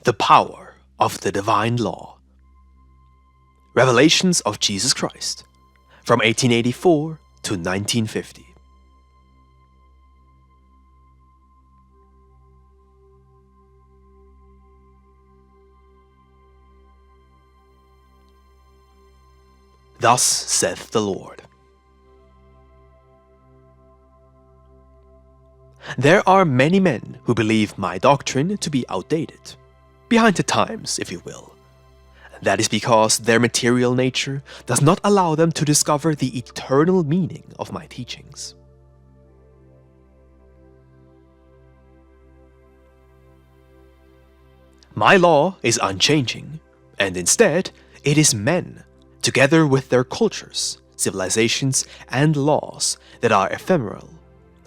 The Power of the Divine Law. Revelations of Jesus Christ, from 1884 to 1950. Thus saith the Lord. There are many men who believe my doctrine to be outdated, behind the times, if you will. That is because their material nature does not allow them to discover the eternal meaning of my teachings. My law is unchanging, and instead it is men, together with their cultures, civilizations, and laws that are ephemeral,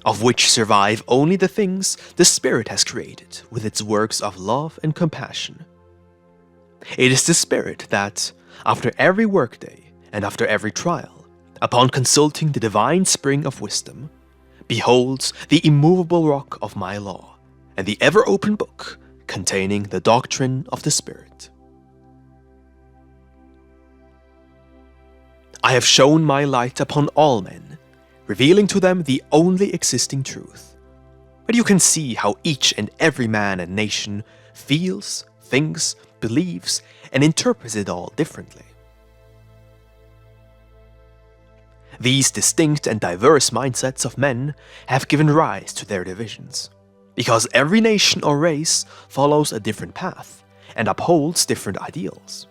of which survive only the things the Spirit has created with its works of love and compassion. It is the Spirit that, after every workday and after every trial, upon consulting the divine spring of wisdom, beholds the immovable rock of my law and the ever-open book containing the doctrine of the Spirit. I have shown my light upon all men, revealing to them the only existing truth. But you can see how each and every man and nation feels, thinks, believes, and interprets it all differently. These distinct and diverse mindsets of men have given rise to their divisions, because every nation or race follows a different path and upholds different ideals.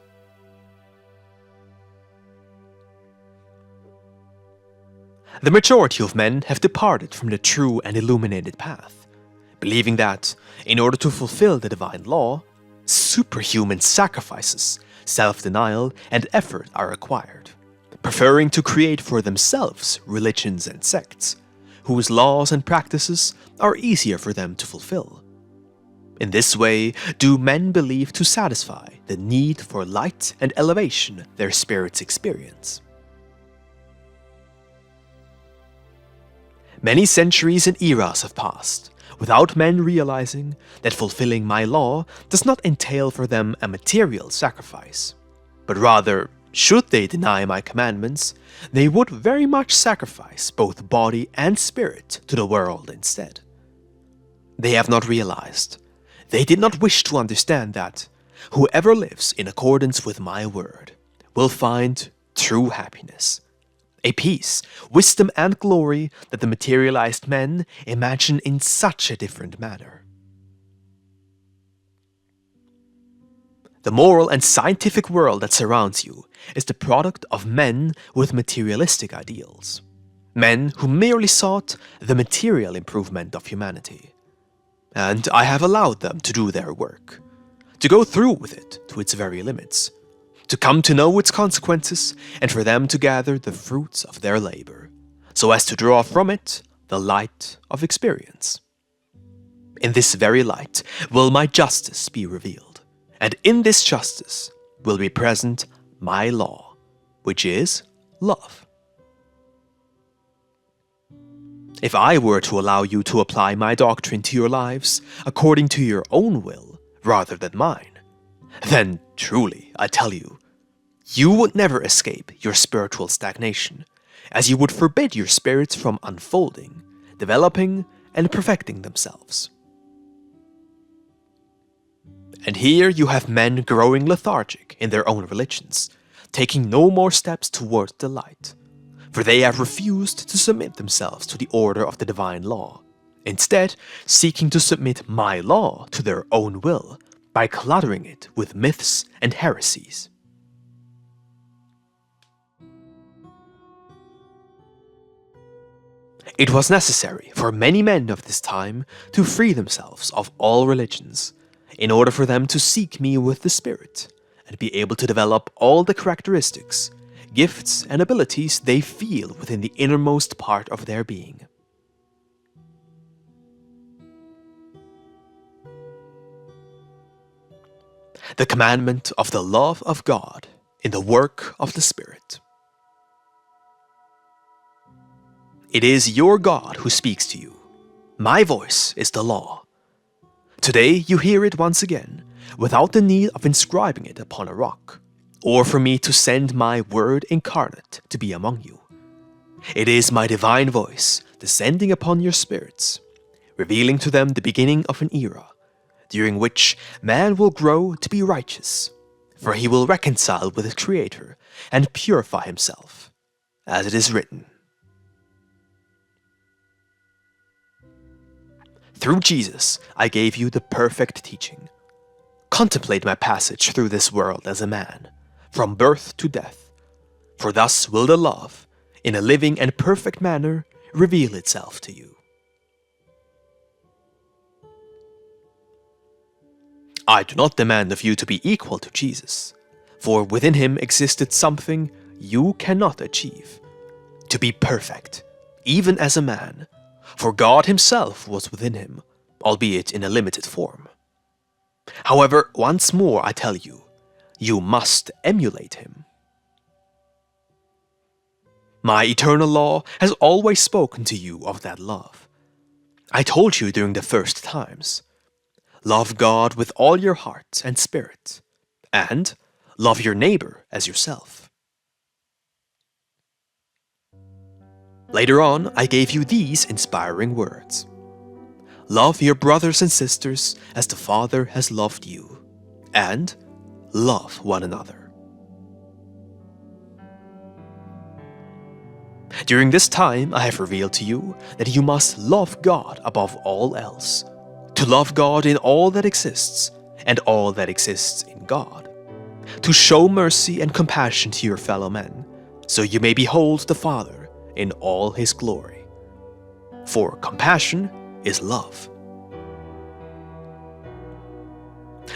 The majority of men have departed from the true and illuminated path, believing that, in order to fulfill the divine law, superhuman sacrifices, self-denial, and effort are required, preferring to create for themselves religions and sects, whose laws and practices are easier for them to fulfill. In this way, do men believe to satisfy the need for light and elevation their spirits experience. Many centuries and eras have passed, without men realizing that fulfilling my law does not entail for them a material sacrifice, but rather, should they deny my commandments, they would very much sacrifice both body and spirit to the world instead. They have not realized, they did not wish to understand that whoever lives in accordance with my word will find true happiness, a peace, wisdom, and glory that the materialized men imagine in such a different manner. The moral and scientific world that surrounds you is the product of men with materialistic ideals. Men who merely sought the material improvement of humanity. And I have allowed them to do their work, to go through with it to its very limits, to come to know its consequences, and for them to gather the fruits of their labor, so as to draw from it the light of experience. In this very light will my justice be revealed, and in this justice will be present my law, which is love. If I were to allow you to apply my doctrine to your lives according to your own will rather than mine, then truly, I tell you, you would never escape your spiritual stagnation, as you would forbid your spirits from unfolding, developing, and perfecting themselves. And here you have men growing lethargic in their own religions, taking no more steps towards the light, for they have refused to submit themselves to the order of the divine law, instead seeking to submit my law to their own will by cluttering it with myths and heresies. It was necessary for many men of this time to free themselves of all religions, in order for them to seek me with the Spirit, and be able to develop all the characteristics, gifts, and abilities they feel within the innermost part of their being. The commandment of the love of God in the work of the Spirit. It is your God who speaks to you. My voice is the law. Today you hear it once again, without the need of inscribing it upon a rock, or for me to send my Word incarnate to be among you. It is my divine voice descending upon your spirits, revealing to them the beginning of an era, during which man will grow to be righteous, for he will reconcile with his Creator and purify himself, as it is written. Through Jesus, I gave you the perfect teaching. Contemplate my passage through this world as a man, from birth to death, for thus will the love, in a living and perfect manner, reveal itself to you. I do not demand of you to be equal to Jesus, for within him existed something you cannot achieve, to be perfect, even as a man, for God himself was within him, albeit in a limited form. However, once more I tell you, you must emulate him. My eternal law has always spoken to you of that love. I told you during the first times, love God with all your heart and spirit, and love your neighbor as yourself. Later on, I gave you these inspiring words. Love your brothers and sisters as the Father has loved you, and love one another. During this time, I have revealed to you that you must love God above all else, to love God in all that exists and all that exists in God, to show mercy and compassion to your fellow men, so you may behold the Father in all his glory. For compassion is love.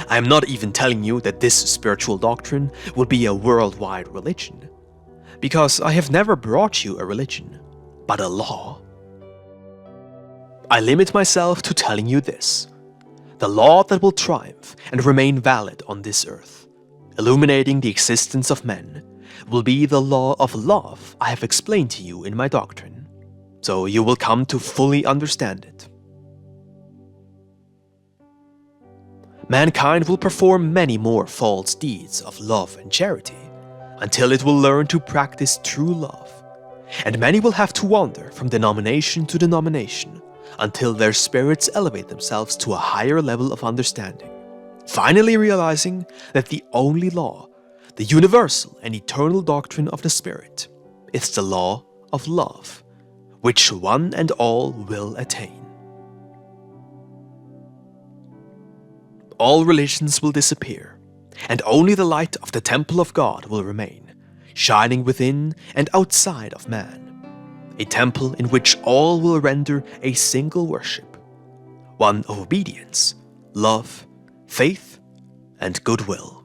I am not even telling you that this spiritual doctrine will be a worldwide religion, because I have never brought you a religion, but a law. I limit myself to telling you this, the law that will triumph and remain valid on this earth, illuminating the existence of men, will be the law of love I have explained to you in my doctrine, so you will come to fully understand it. Mankind will perform many more false deeds of love and charity, until it will learn to practice true love, and many will have to wander from denomination to denomination, until their spirits elevate themselves to a higher level of understanding, finally realizing that the only law, the universal and eternal doctrine of the Spirit, is the law of love, which one and all will attain. All religions will disappear, and only the light of the temple of God will remain, shining within and outside of man, a temple in which all will render a single worship, one of obedience, love, faith, and goodwill.